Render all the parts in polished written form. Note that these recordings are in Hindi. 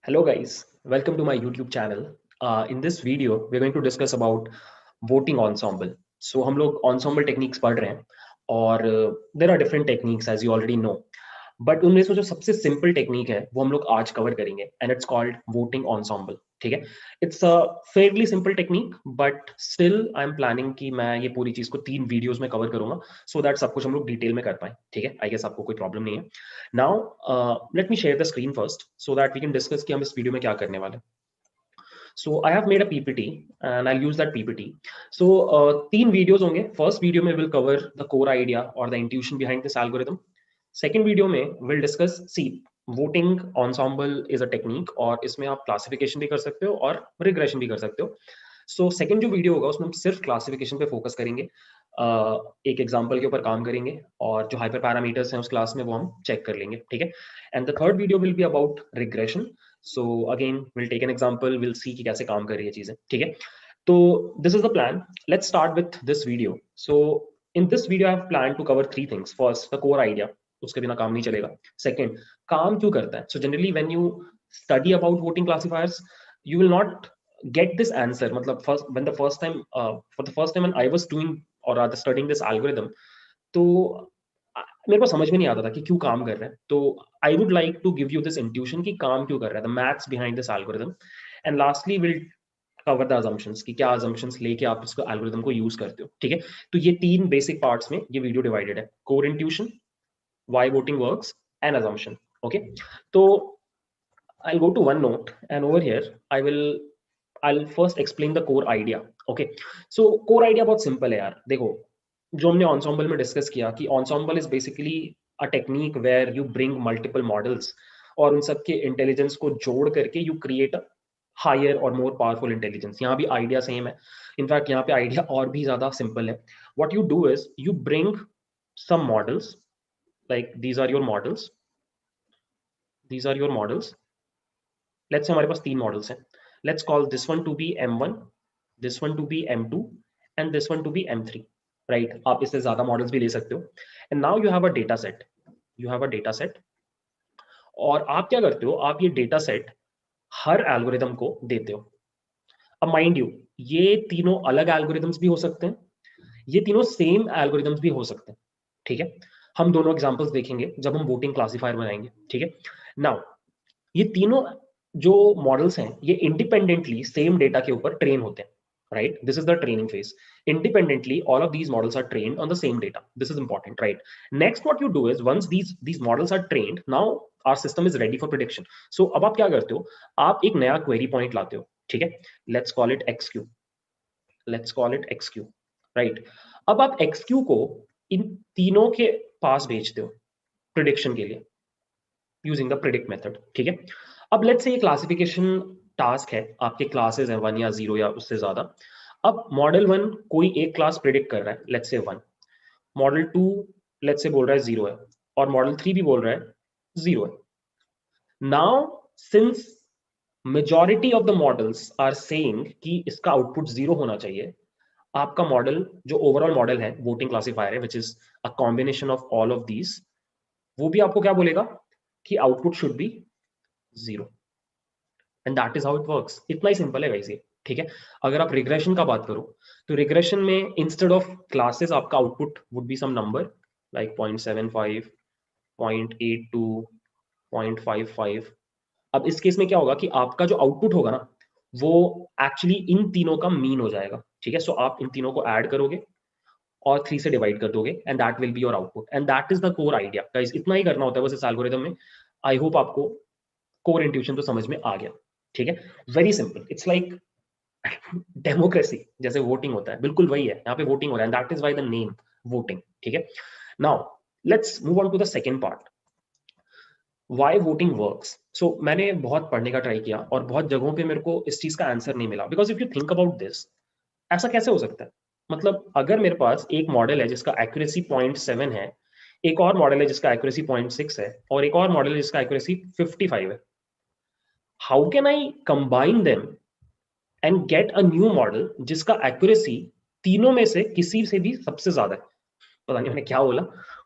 Hello guys, welcome to my YouTube channel. In this video, we're going to discuss about voting ensemble. So हम लोग ensemble techniques पढ़ रहे हैं और there are different techniques as you already know. But उनमें से जो सबसे सिंपल टेक्निक है वो हम लोग आज कवर करेंगे and it's called voting ensemble. ठीक है, it's a fairly simple technique but still I am planning कि मैं ये पूरी चीज को 3 वीडियोस में कवर करूंगा सो दैट सब कुछ हम लोग डिटेल में कर पाए. ठीक है, आई गेस आपको कोई प्रॉब्लम नहीं है. Now let me share the screen first so that we can discuss कि हम इस वीडियो में क्या करने वाले हैं. So I have made a PPT and I'll use that PPT. So 3 videos होंगे. First video में will cover the core idea or the intuition behind this algorithm. Second video में will discuss see voting ensemble is a technique और इसमें आप classification भी कर सकते हो और regression भी कर सकते हो. So second जो video होगा उसमें हम सिर्फ classification पे focus करेंगे. एक एग्जाम्पल के ऊपर काम करेंगे और जो हाइपर पैरामीटर्स हैं उस क्लास में वो हम चेक कर लेंगे. ठीक है, and the third video will be about regression. So again will take an example, will see कि कैसे काम कर रही है चीजें. ठीक है, तो this is the plan. Let's start with this video. So in this video I have plan to cover 3 things. First the core idea, उसके बिना काम नहीं चलेगा. सेकंड, काम क्यों करता है. So generally when you study about voting classifiers you will not get this answer. मतलब first time for the first time when I was doing or rather studying this algorithm, तो मेरे को समझ में नहीं आता था कि क्यों काम कर रहा है. तो I would like to give you this intuition कि काम क्यों कर रहा है, the maths behind this algorithm. And lastly will cover the assumptions कि क्या अजम्पशंस लेके आप इसको एल्गोरिथम को यूज करते हो. ठीक है, तो ये 3 बेसिक पार्ट्स में ये वीडियो डिवाइडेड है. Core intuition, why voting works and assumption. Okay, तो I'll go to OneNote and over here I'll first explain the core idea. Okay, so core idea बहुत simple है यार. देखो, जो हमने ensemble में discuss किया कि ensemble is basically a technique where you bring multiple models और उन सबके intelligence को जोड़ करके you create a higher or more powerful intelligence. यहाँ भी idea same है. In fact यहाँ पे idea और भी ज़्यादा simple है. What you do is you bring some models, like these are your models. These are your models. Let's say हमारे पास 3 मॉडल्स हैं. Let's call this one to be M1, this one to be M2 and this one to be M3. Right, आप इससे ज्यादा मॉडल्स भी ले सकते हो. And now you have a data set. You have a data set और आप क्या करते हो, आप ये डेटा सेट हर एल्गोरिदम को देते हो. अब माइंड यू, ये तीनों अलग एल्गोरिदम्स भी हो सकते हैं, ये तीनों सेम एल्गोरिदम्स भी हो सकते हैं. ठीक है, हम दोनों एग्जांपल्स देखेंगे जब हम वोटिंग क्लासिफायर बनाएंगे. ठीक है, नाउ ये तीनों जो मॉडल्स हैं ये इंडिपेंडेंटली सेम डेटा के ऊपर ट्रेन होते हैं. Right, this is the training phase. Independently all of these models are trained on the same data. This is important. Right, next what you do is once these models are trained, now our system is ready for prediction. So अब आप क्या करते हो, आप एक नया क्वेरी पॉइंट लाते हो. ठीक है, let's call it XQ. Let's call it XQ. Right, अब आप XQ को इन तीनों के पास भेजते हो प्रिडिक्शन के लिए यूजिंग द प्रिडिक्ट मेथड. ठीक है, अब लेट्स से ये क्लासिफिकेशन टास्क है, आपके क्लासेस है 1 या 0 या उससे ज्यादा. अब मॉडल 1 कोई एक क्लास प्रिडिक्ट कर रहा है, let's say 1. Model 2 let's say बोल रहा है 0 है और मॉडल 3 भी बोल रहा है 0 है. Now since majority of the models are saying कि इसका आउटपुट 0 होना चाहिए, आपका मॉडल जो ओवरऑल मॉडल है वोटिंग क्लासिफायर है which is a combination of all of these, वो भी आपको क्या बोलेगा कि output should be 0. And that is how it works. इतना ही सिंपल है वैसे. ठीक है, अगर आप रिग्रेशन का बात करो तो रिग्रेशन में इंस्टेड ऑफ क्लासेस आपका output would be some number like 0.75, 0.82, 0.55. अब इस केस में क्या होगा कि आपका जो आउटपुट होगा ना वो एक्चुअली इन तीनों का मीन हो जाएगा. ठीक है, सो आप इन तीनों को ऐड करोगे और 3 से डिवाइड कर दोगे and that will be your output. And that is the core idea guys. इतना ही करना होता है बस इस एल्गोरिथम में. आई होप आपको कोर इंट्यूशन तो समझ में आ गया. ठीक है, very simple. It's like democracy, जैसे वोटिंग होता है बिल्कुल वही है. यहाँ पे वोटिंग हो रहा है, that is why the name voting. ठीक है, now let's move on to the second part, why voting works. So मैंने बहुत पढ़ने का ट्राई किया और बहुत जगहों पे मेरे को इस चीज का आंसर नहीं मिला. Because if you think about this, ऐसा कैसे हो सकता है. मतलब अगर मेरे पास एक मॉडल है जिसका एक्यूरेसी 0.7 है, एक और मॉडल है जिसका एक्यूरेसी 0.6 है और एक और मॉडल है जिसका एक्यूरेसी 55 है, how can I combine them and get a new model जिसका एक्यूरेसी तीनों में से किसी से भी सबसे ज्यादा है. पता नहीं मैंने क्या बोला,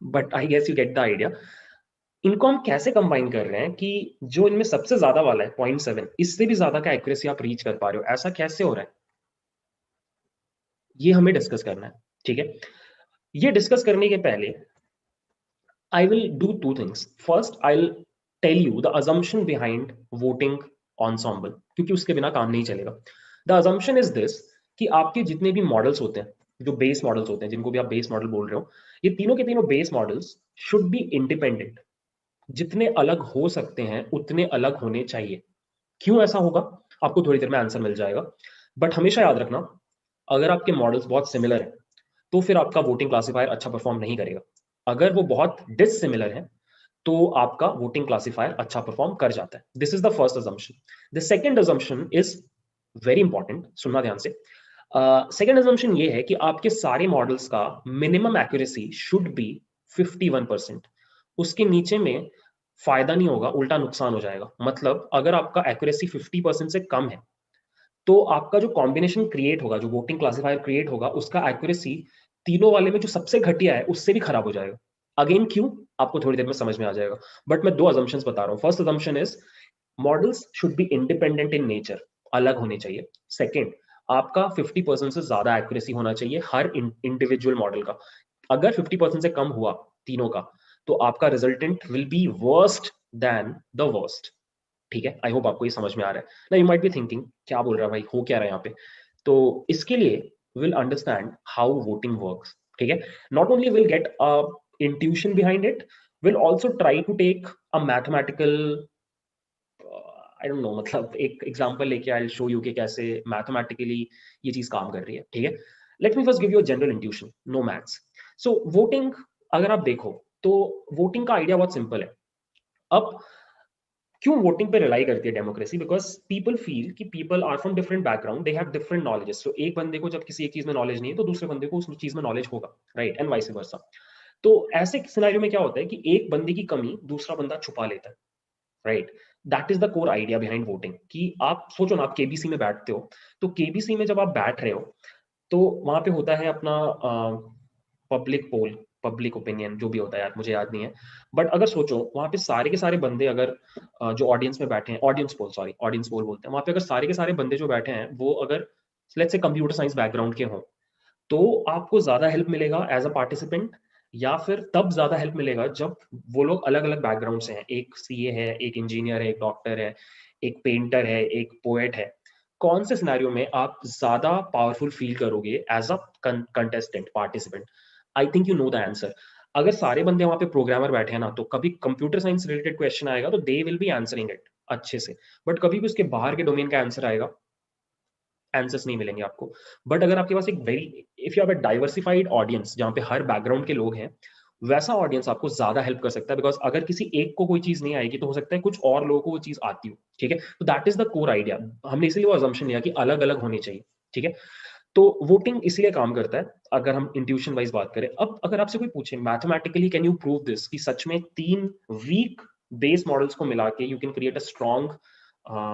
but I guess you get the idea. इनको हम कैसे कंबाइन कर रहे हैं कि जो इनमें सबसे ज्यादा वाला है 0.7, इससे भी ज्यादा का एक्यूरेसी आप रीच कर पा रहे हो, ऐसा कैसे हो रहा है, ये हमें डिस्कस करना है। ठीक है, ये डिस्कस करने के पहले I will do two things. First, I'll tell you the assumption behind voting ensemble, क्योंकि उसके बिना काम नहीं चलेगा। The assumption is this कि आपके जितने भी मॉडल्स होते हैं, जो बेस मॉडल्स होते हैं, जिनको भी आप बेस मॉडल बोल रहे हो, ये तीनों के तीनों base models should be independent. जितने अलग हो सकते हैं उतने अलग होने चाहिए। क्यों ऐसा होगा, आपको थोड़ी देर में आंसर मिल जाएगा। बट हमेशा याद रखना, अगर आपके मॉडल्स बहुत सिमिलर हैं तो फिर आपका वोटिंग क्लासिफायर अच्छा परफॉर्म नहीं करेगा। अगर वो बहुत डिसिमिलर है तो आपका वोटिंग क्लासिफायर अच्छा परफॉर्म कर जाता है। This is the first assumption. The second assumption is very important, सुनना ध्यान से। सेकेंड अजम्पशन ये है कि आपके सारे मॉडल्स का मिनिमम एक्यूरेसी शुड बी 51%। उसके नीचे में फायदा नहीं होगा, उल्टा नुकसान हो जाएगा। मतलब अगर आपका एक्यूरेसी 50% से कम है तो आपका जो कॉम्बिनेशन क्रिएट होगा, जो वोटिंग क्लासिफायर क्रिएट होगा, उसका एक्यूरेसी तीनों वाले में जो सबसे घटिया है उससे भी खराब हो जाएगा। अगेन क्यों, आपको थोड़ी देर में समझ में आ जाएगा। बट मैं दो अजम्पशंस बता रहा हूं। First assumption is models should be independent in nature, अलग होने चाहिए। सेकेंड, आपका 50% से ज्यादा एक्यूरेसी होना चाहिए हर इंडिविजुअल मॉडल का। अगर 50% से कम हुआ तीनों का तो आपका resultant will be worst then the worst. ठीक है, आई होप आपको ये समझ में आ रहा है ना। यू माइट बी थिंकिंग क्या बोल रहा है भाई, हो क्या रहा है यहाँ पे। तो इसके लिए will understand how voting works. ठीक है, not only will get a intuition behind it, will also try to take a mathematical, I don't know, मतलब एक एग्जांपल लेके आई विल शो यू कि कैसे मैथमेटिकली ये चीज काम कर रही है। ठीक है, let me first give you a general intuition, no maths. So voting अगर आप देखो तो वोटिंग का आइडिया बहुत सिंपल है। अब क्यों वोटिंग पे रिलाई करती है डेमोक्रेसी, बिकॉज पीपल फील कि people are from different background, they have different knowledges. So एक बंदे को जब किसी एक चीज में नॉलेज नहीं है तो दूसरे बंदे को उस चीज में नॉलेज होगा, राइट, एंड वाइस वर्सा। तो ऐसे सिनेरियो में क्या होता है कि एक बंदे की कमी दूसरा बंदा छुपा लेता है, right. That is the core idea behind voting. कि आप सोचो ना, आप केबीसी में बैठते हो, तो केबीसी में जब आप बैठ रहे हो तो वहां पे होता है अपना पब्लिक पोल, पब्लिक ओपिनियन, जो भी होता है यार मुझे याद नहीं है। बट अगर सोचो वहां पे सारे के सारे बंदे अगर जो ऑडियंस में बैठे हैं, audience poll, sorry audience poll बोलते हैं, वहां पे अगर सारे के सारे बंदे जो बैठे हैं वो अगर let's say computer science background के हों, तो आपको ज्यादा हेल्प मिलेगा एज अ पार्टिसिपेंट, या फिर तब ज्यादा हेल्प मिलेगा जब वो लोग अलग अलग बैकग्राउंड से हैं। एक सीए है, एक इंजीनियर है, एक डॉक्टर है, एक पेंटर है, एक पोएट है। कौन से सिनेरियो में आप ज्यादा पावरफुल फील करोगे as a contestant, participant? I think you know the answer. अगर सारे बंदे वहां पे प्रोग्रामर बैठे हैं ना, तो कभी कंप्यूटर साइंस रिलेटेड क्वेश्चन आएगा तो they will be answering it अच्छे से। बट कभी भी उसके बाहर के डोमेन का आंसर आएगा, आंसर्स नहीं मिलेंगे आपको। बट अगर आपके पास एक very, if you have a diversified audience जहाँ पे हर बैकग्राउंड के लोग हैं, वैसा ऑडियंस आपको ज्यादा हेल्प कर सकता है। बिकॉज अगर किसी एक को कोई चीज नहीं आएगी तो हो सकता है कुछ और लोगों को वो चीज आती हो। ठीक है, तो that is the core idea. हमने इसलिए वो अजम्पशन लिया कि अलग अलग होनी चाहिए। ठीक है, तो वोटिंग इसलिए काम करता है अगर हम इंट्यूशन वाइज बात करें। अब अगर आपसे कोई पूछे mathematically can you prove this, कि सच में तीन वीक बेस मॉडल्स को मिला के you can create a strong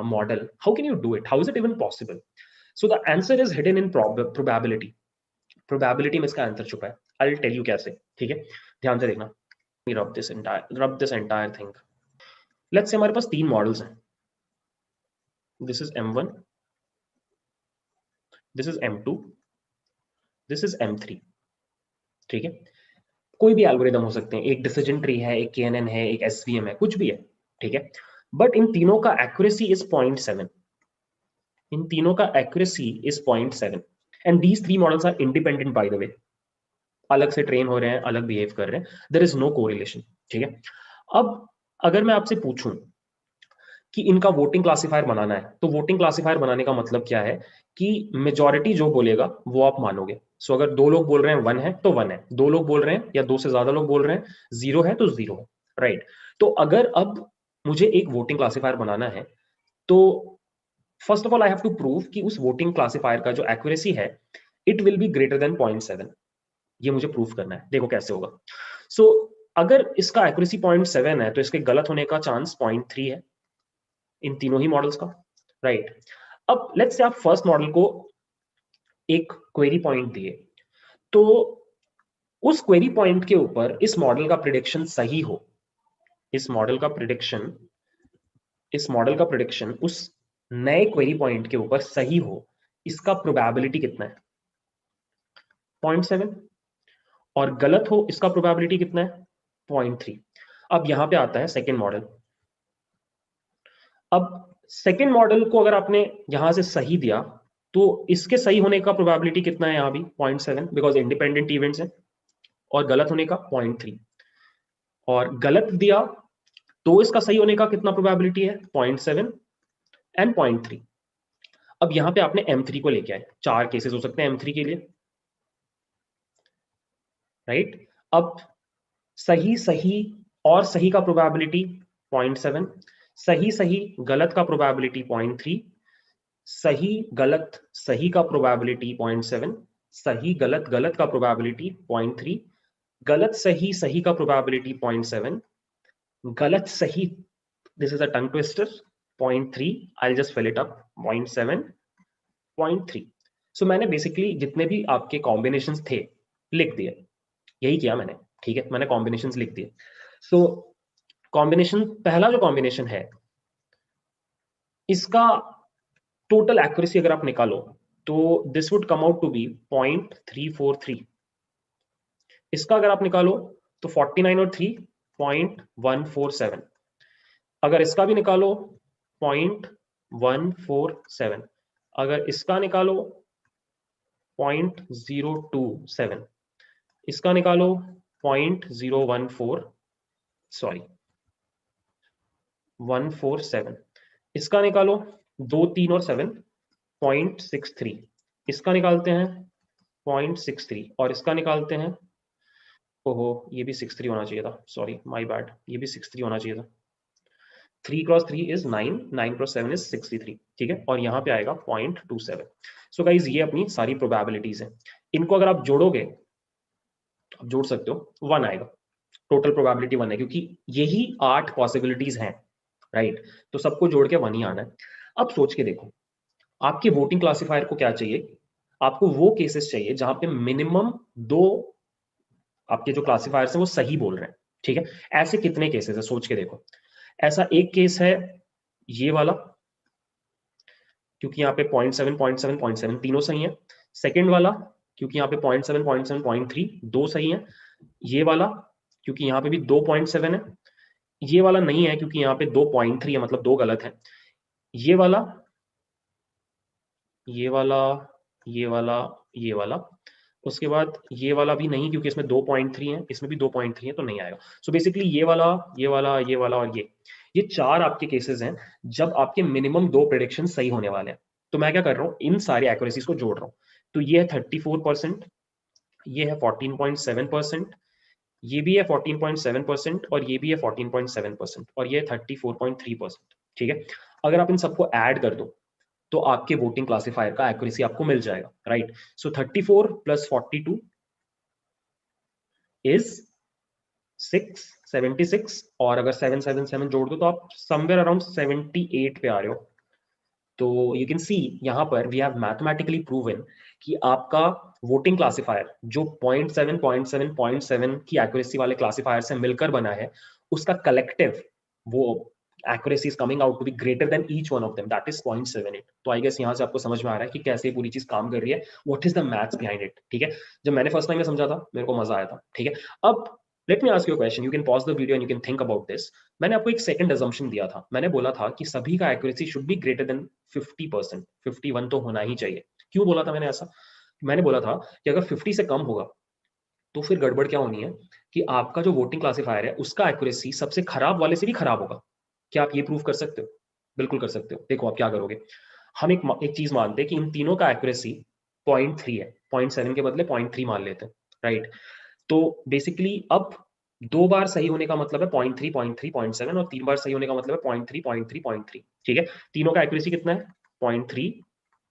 model, how can you do it, how is it even possible? So the answer is hidden in probability. Probability में इसका आंसर छुपा है। आई विल टेल यू कैसे। ठीक है, ध्यान से देखना। Rub this entire thing. Let's say हमारे पास तीन मॉडल्स हैं, this is M1, this is M2, this is M3। ठीक है, कोई भी एल्गोरिदम हो सकते हैं, एक डिसीजन ट्री है, एक KNN है, एक SVM है, कुछ भी है। ठीक है, बट इन तीनों का एक्यूरेसी इज 0.7। इन तीनों का accuracy is 0.7 and these three models are independent by the way, अलग से ट्रेन हो रहे हैं, अलग बिहेव कर रहे हैं, देयर इज नो कोरिलेशन। ठीक है, अब अगर मैं आपसे पूछूं कि इनका वोटिंग क्लासिफायर बनाना है, तो वोटिंग क्लासिफायर बनाने का मतलब क्या है कि मेजॉरिटी जो बोलेगा वो आप मानोगे। सो अगर दो लोग बोल रहे हैं 1 है तो 1 है, दो लोग बोल रहे हैं या दो से ज्यादा लोग बोल रहे हैं 0 है तो 0 है, राइट। तो अगर अब मुझे एक वोटिंग क्लासिफायर बनाना है तो first of all I have to prove कि उस वोटिंग क्लासिफायर का जो एक्यूरेसी है it will be greater than 0.7। ये मुझे प्रूफ करना है, देखो कैसे होगा। सो अगर इसका एक्यूरेसी 0.7 है तो इसके गलत होने का चांस 0.3 है इन तीनों ही मॉडल्स का, राइट। अब लेट्स से आप फर्स्ट मॉडल को एक क्वेरी पॉइंट दिए, तो उस क्वेरी पॉइंट के ऊपर इस मॉडल का प्रिडिक्शन सही हो, इस मॉडल का प्रिडिक्शन उस नए क्वेरी पॉइंट के ऊपर सही हो, इसका प्रोबेबिलिटी कितना है? 0.7। और गलत हो इसका प्रोबेबिलिटी कितना है? 0.3। अब यहां पे आता है सेकेंड मॉडल। अब सेकेंड मॉडल को अगर आपने यहां से सही दिया तो इसके सही होने का प्रोबेबिलिटी कितना है? यहां भी 0.7 बिकॉज इंडिपेंडेंट इवेंट्स है। और गलत होने का 0.3। और गलत दिया तो इसका सही होने का कितना प्रोबेबिलिटी है? 0.7 एंड 0.3। अब यहां पे आपने M3 को लेके आए, 4 केसेस हो सकते हैं M3 के लिए, राइट? अब सही सही और सही का प्रोबेबिलिटी 0.7, सही सही गलत का प्रोबेबिलिटी 0.3, सही गलत सही का प्रोबेबिलिटी 0.7, सही गलत गलत का प्रोबेबिलिटी 0.3, गलत सही सही का प्रोबेबिलिटी 0.7, गलत सही, this is a tongue twister, 0.3, I just fill it up, 0.7, 0.3। So मैंने बेसिकली जितने भी आपके कॉम्बिनेशंस थे लिख दिए, यही किया मैंने, ठीक है? मैंने कॉम्बिनेशंस लिख दिए। सो कॉम्बिनेशन, पहला जो कॉम्बिनेशन है इसका टोटल एक्यूरेसी अगर आप निकालो तो this would come out to be 0.343। इसका अगर आप निकालो तो 49 और 3 0.147। अगर इसका भी निकालो 0.147। अगर इसका निकालो 0.027। इसका निकालो 0.014, सॉरी 147। इसका निकालो 2 3 और 7 0.63। इसका निकालते हैं 0.63 और इसका निकालते हैं, ओहो ये भी 63 होना चाहिए था, सॉरी माय बैड, ये भी 63 होना चाहिए था। 3 क्रॉस 3 इज 9, 9 क्रॉस 7 इज 63, ठीक है? और यहाँ पे आएगा 0.27। सो गाइज ये अपनी सारी प्रोबेबिलिटीज हैं। इनको अगर आप जोड़ोगे, आप जोड़ सकते हो, 1 आएगा। टोटल प्रोबेबिलिटी 1 है क्योंकि यही 8 पॉसिबिलिटीज हैं, राइट? तो सबको जोड़ के 1 ही आना है। अब सोच के देखो, आपके वोटिंग क्लासिफायर को क्या चाहिए? आपको वो केसेस चाहिए जहां पे मिनिमम 2 आपके जो क्लासिफायर्स हैं वो सही बोल रहे हैं, ठीक है? ऐसे कितने केसेस है सोच के देखो। ऐसा एक केस है ये वाला, क्योंकि यहाँ पे 0.7 0.7 0.7 तीनों सही है। सेकंड वाला क्योंकि यहाँ पे 0.7 0.7 0.3 दो सही है। ये वाला क्योंकि यहाँ पे भी 2.7 है। ये वाला नहीं है क्योंकि यहाँ पे 2.3 है, मतलब 2 गलत है। ये वाला, ये वाला, ये वाला, ये वाला, उसके बाद ये वाला भी नहीं क्योंकि इसमें 2.3 है, इसमें भी 2.3 है, तो नहीं आएगा। सो बेसिकली ये वाला, ये वाला, ये वाला और ये 4 आपके केसेस हैं जब आपके मिनिमम 2 प्रेडिक्शन सही होने वाले हैं। तो मैं क्या कर रहा हूँ, इन सारी एक्यूरेसीज को जोड़ रहा हूँ। तो ये है 34%, ये है 14.7%, ये भी है 14.7% और ये भी है 14.7% और ये 34.3%, ठीक है? अगर आप इन सबको ऐड कर दो तो आपके वोटिंग क्लासिफायर का एक्यूरेसी आपको मिल जाएगा, राइट? सो 34 प्लस 42 इज 676 और अगर 777 जोड़ दो तो आप समवेयर अराउंड 78 पे आ रहे हो। तो यू कैन सी यहां पर वी हैव मैथमेटिकली प्रूवन कि आपका वोटिंग क्लासिफायर जो 0.7 0.7 0.7 की एक्यूरेसी वाले क्लासिफायर से मिलकर बना है, उसका कलेक्टिव वो accuracy is coming out to be greater than each one of them, that is 0.78। तो आई गेस यहाँ से आपको समझ में आ रहा है कि कैसे ये पूरी चीज काम कर रही है, what is the maths behind it, ठीक है? जब मैंने फर्स्ट टाइम में समझा था मेरे को मजा आया था, ठीक है? अब let me ask you question, you can pause the video and you can think about this. मैंने आपको एक सेकंड असम्पशन दिया था, मैंने बोला था कि सभी का accuracy should be greater then 50%, 51 तो होना ही चाहिए। क्यों बोला था मैंने ऐसा? मैंने बोला था कि अगर 50 से कम होगा तो फिर गड़बड़ क्या होनी है कि आपका जो वोटिंग क्लासिफायर है उसका एक्यूरेसी सबसे खराब वाले से भी खराब होगा। क्या आप ये प्रूव कर सकते हो? बिल्कुल कर सकते हो। देखो आप क्या करोगे, हम एक चीज मानते हैं कि इन तीनों का एक्यूरेसी 0.3 है, 0.7 के बदले 0.3 मान लेते हैं, राइट? तो बेसिकली अब 2 बार सही होने का मतलब है 0.3 0.3 0.7 और 3 बार सही होने का मतलब है 0.3 0.3 0.3, ठीक है? तीनों का एक्यूरेसी कितना है? 0.3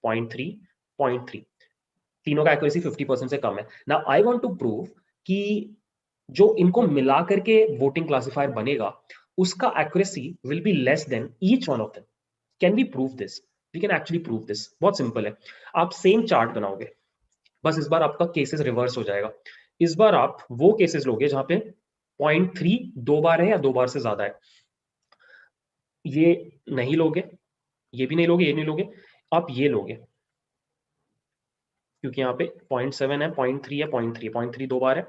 0.3 0.3, तीनों का एक्यूरेसी 50% से कम है। Now I want to prove कि जो इनको मिला करके वोटिंग क्लासिफायर बनेगा उसका accuracy will be less than each one of them. Can we prove this? We can actually prove this. बहुत सिंपल है, आप सेम चार्ट बनाओगे, बस इस बार आपका केसेस रिवर्स हो जाएगा। इस बार आप वो केसेस लोगे जहां पे 0.3 2 बार है या 2 बार से ज्यादा है, ये नहीं लोगे, ये भी नहीं लोगे, ये नहीं लोगे, आप ये लोगे, क्योंकि यहाँ पे 0.7 है, 0.3 है, 0.3, 0.3 2 बार है,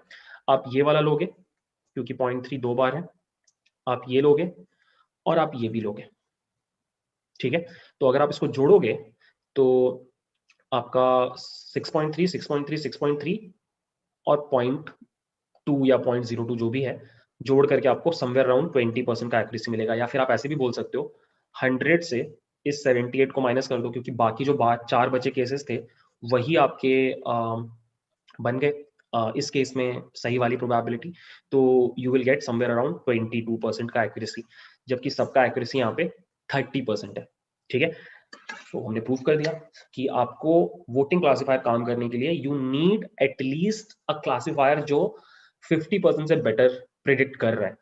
आप ये वाला लोगे क्योंकि 0.3 2 बार है, आप ये लोगे और आप ये भी लोगे। ठीक है, तो अगर आप इसको जोड़ोगे तो आपका 6.3 6.3 6.3 और 0.2 या 0.02 जो भी है, जोड़ करके आपको समवेयर अराउंड 20% का एक्यूरेसी मिलेगा। या फिर आप ऐसे भी बोल सकते हो 100 से इस 78 को माइनस कर दो, क्योंकि बाकी जो 4 बचे केसेस थे वही आपके बन गए इस केस में सही वाली प्रोबेबिलिटी, तो you will get somewhere around 22% का एक्यूरेसी, जबकि सबका एक्यूरेसी यहाँ पे 30% है। ठीक है, तो हमने प्रूव कर दिया कि आपको वोटिंग क्लासिफायर काम करने के लिए you need at least a classifier जो 50% से बेटर प्रिडिक्ट कर रहा है।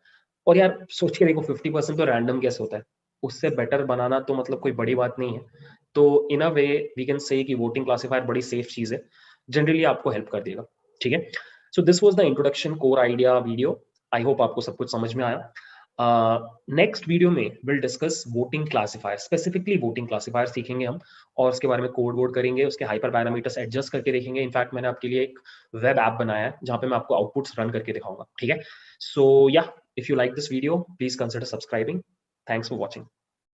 और यार सोच के देखो 50% तो रैंडम कैसे होता है, उससे बेटर बनाना तो मतलब कोई बड़ी बात नहीं है। तो इन अ वे वी कैन से कि वोटिंग क्लासिफायर बड़ी सेफ चीज है, जनरली आपको हेल्प कर देगा। ठीक है, so this was the introduction core idea video. I hope आपको सब कुछ समझ में आया। नेक्स्ट वीडियो में will discuss voting classifier, specifically voting classifier सीखेंगे हम, और उसके बारे में कोड वोड करेंगे, उसके हाइपर पैरामीटर्स एडजस्ट करके देखेंगे। इनफैक्ट मैंने आपके लिए एक वेब ऐप बनाया है जहां पे मैं आपको आउटपुट्स रन करके दिखाऊंगा। ठीक है, सो या if you like this video please consider subscribing. Thanks for watching.